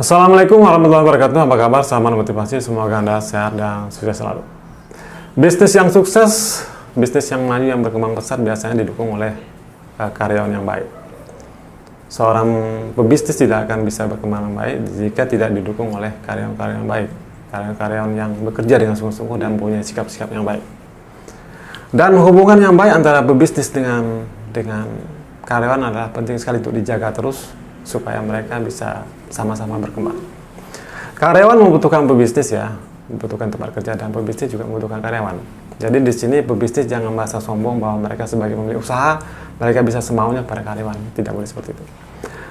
Assalamualaikum warahmatullahi wabarakatuh. Apa kabar sahabat motivasi? Semoga Anda sehat dan sukses selalu. Bisnis yang sukses, bisnis yang maju, yang berkembang pesat biasanya didukung oleh karyawan yang baik. Seorang pebisnis tidak akan bisa berkembang baik jika tidak didukung oleh karyawan-karyawan yang baik, karyawan-karyawan yang bekerja dengan sungguh-sungguh dan punya sikap-sikap yang baik. Dan hubungan yang baik antara pebisnis dengan karyawan adalah penting sekali untuk dijaga terus supaya mereka bisa sama-sama berkembang. Karyawan membutuhkan pebisnis ya, membutuhkan tempat kerja, dan pebisnis juga membutuhkan karyawan. Jadi di sini pebisnis jangan merasa sombong bahwa mereka sebagai pemilik usaha, mereka bisa semaunya pada karyawan. Tidak boleh seperti itu.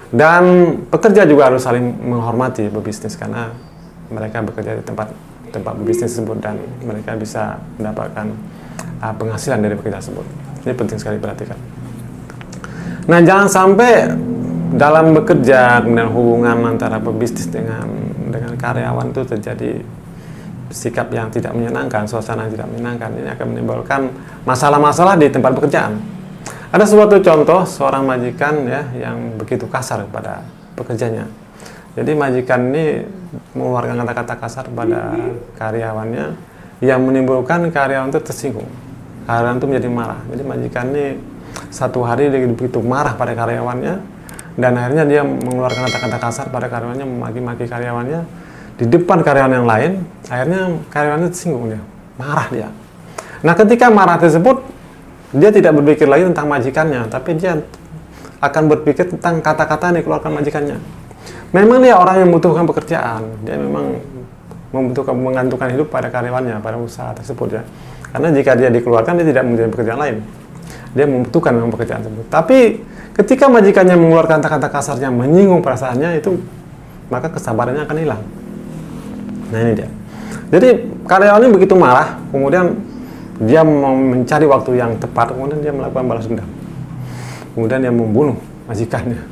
Dan pekerja juga harus saling menghormati pebisnis karena mereka bekerja di tempat pebisnis tersebut dan mereka bisa mendapatkan penghasilan dari pekerja tersebut. Ini penting sekali diperhatikan. Nah, jangan sampai dalam bekerja kemudian hubungan antara pebisnis dengan karyawan itu terjadi sikap yang tidak menyenangkan, suasana yang tidak menyenangkan. Ini akan menimbulkan masalah-masalah di tempat pekerjaan. Ada suatu contoh seorang majikan ya yang begitu kasar kepada pekerjanya. Jadi majikan ini mengeluarkan kata-kata kasar pada karyawannya yang menimbulkan karyawan itu tersinggung. Karyawan itu menjadi marah. Jadi majikan ini satu hari dia begitu marah pada karyawannya dan akhirnya dia mengeluarkan kata-kata kasar pada karyawannya, memaki-maki karyawannya di depan karyawan yang lain. Akhirnya karyawannya tersinggung, dia marah dia. Nah, ketika marah tersebut dia tidak berpikir lagi tentang majikannya, tapi dia akan berpikir tentang kata-kata yang dikeluarkan majikannya. Memang dia orang yang membutuhkan pekerjaan, dia memang membutuhkan menggantungkan hidup pada karyawannya, pada usaha tersebut ya. Karena jika dia dikeluarkan, dia tidak menjadi pekerjaan lain. Dia membutuhkan memang pekerjaan tersebut. Tapi ketika majikannya mengeluarkan kata-kata kasarnya, menyinggung perasaannya, itu maka kesabarannya akan hilang. Nah, ini dia. Jadi karyawannya begitu marah, kemudian dia mau mencari waktu yang tepat, kemudian dia melakukan balas dendam. Kemudian dia membunuh majikannya,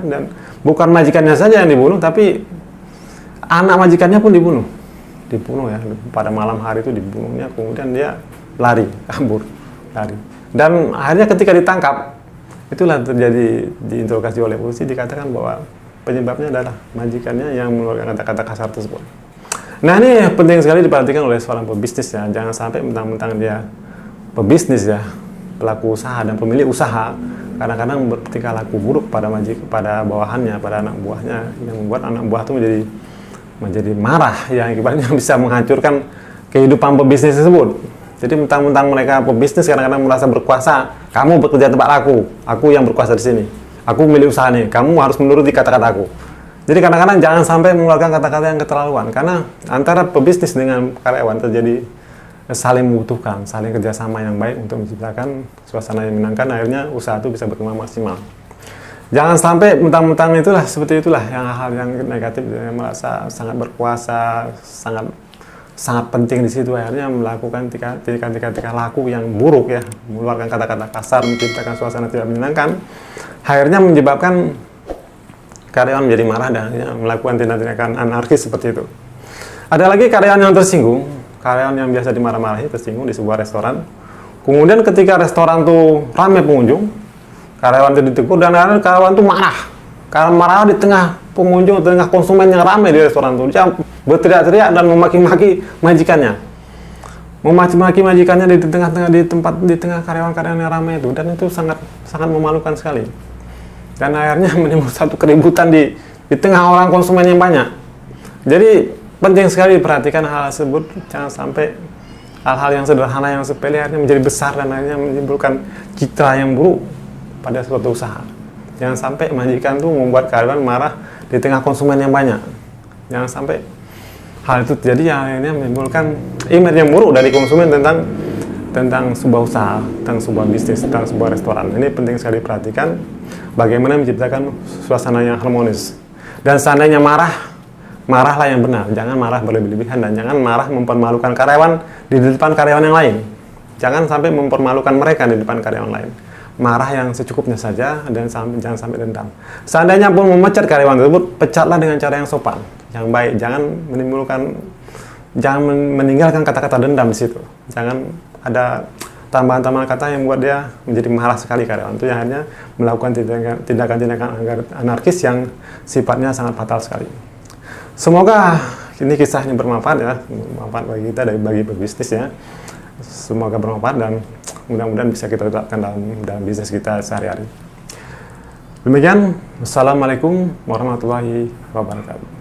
dan bukan majikannya saja yang dibunuh, tapi anak majikannya pun dibunuh ya. Pada malam hari itu dibunuhnya, kemudian dia lari, kabur, lari. Dan akhirnya ketika ditangkap, itulah terjadi diinterogasi oleh polisi, dikatakan bahwa penyebabnya adalah majikannya yang mengeluarkan kata-kata kasar tersebut. Nah, ini penting sekali diperhatikan oleh seorang pebisnis ya. Jangan sampai mentang-mentang dia pebisnis ya, pelaku usaha dan pemilik usaha, kadang-kadang bertingkah laku buruk pada bawahannya, pada anak buahnya, yang membuat anak buah itu menjadi marah, yang akibatnya bisa menghancurkan kehidupan pebisnis tersebut. Jadi mentang-mentang mereka pebisnis kadang-kadang merasa berkuasa, kamu bekerja tempat aku yang berkuasa di sini, aku milik usaha nih, kamu harus menuruti kata-kata aku. Jadi kadang-kadang jangan sampai mengeluarkan kata-kata yang keterlaluan, karena antara pebisnis dengan karyawan terjadi saling membutuhkan, saling kerjasama yang baik untuk menciptakan suasana yang menyenangkan, akhirnya usaha itu bisa berkembang maksimal. Jangan sampai mentang-mentang seperti itulah yang hal yang negatif, yang merasa sangat berkuasa, sangat penting di situ, akhirnya melakukan tingkah laku yang buruk ya, mengeluarkan kata-kata kasar, menciptakan suasana tidak menyenangkan, akhirnya menyebabkan karyawan menjadi marah dan melakukan tindakan anarkis seperti itu. Ada lagi karyawan yang tersinggung, karyawan yang biasa dimarah-marahi tersinggung di sebuah restoran. Kemudian ketika restoran tuh ramai pengunjung, karyawan itu ditegur dan karyawan tuh marah. Karena marah di tengah pengunjung, tengah konsumen yang ramai di restoran itu, dia berteriak-teriak dan memaki-maki majikannya. Memaki-maki majikannya di tengah karyawan-karyawan yang ramai itu, dan itu sangat memalukan sekali. Dan akhirnya menimbulkan satu keributan di tengah orang konsumen yang banyak. Jadi penting sekali diperhatikan hal tersebut, jangan sampai hal-hal yang sederhana, yang sepele akhirnya menjadi besar dan akhirnya menimbulkan citra yang buruk pada suatu usaha. Jangan sampai majikan itu membuat karyawan marah di tengah konsumen yang banyak. Jangan sampai hal itu terjadi yang akhirnya menimbulkan image yang buruk dari konsumen tentang sebuah usaha, tentang sebuah bisnis, tentang sebuah restoran. Ini penting sekali diperhatikan bagaimana menciptakan suasana yang harmonis. Dan seandainya marahlah yang benar. Jangan marah berlebih-lebihan dan jangan marah mempermalukan karyawan di depan karyawan yang lain. Jangan sampai mempermalukan mereka di depan karyawan lain. Marah yang secukupnya saja dan jangan sampai dendam. Seandainya pun memecat karyawan tersebut, pecatlah dengan cara yang sopan, yang baik. Jangan meninggalkan kata-kata dendam di situ. Jangan ada tambahan-tambahan kata yang membuat dia menjadi marah sekali karyawan itu, yang hanya melakukan tindakan-tindakan anarkis yang sifatnya sangat fatal sekali. Semoga ini kisahnya bermanfaat ya, bermanfaat bagi kita, bagi pebisnis ya. Semoga bermanfaat dan mudah-mudahan bisa kita terapkan dalam bisnis kita sehari-hari. Demikian, wassalamualaikum warahmatullahi wabarakatuh.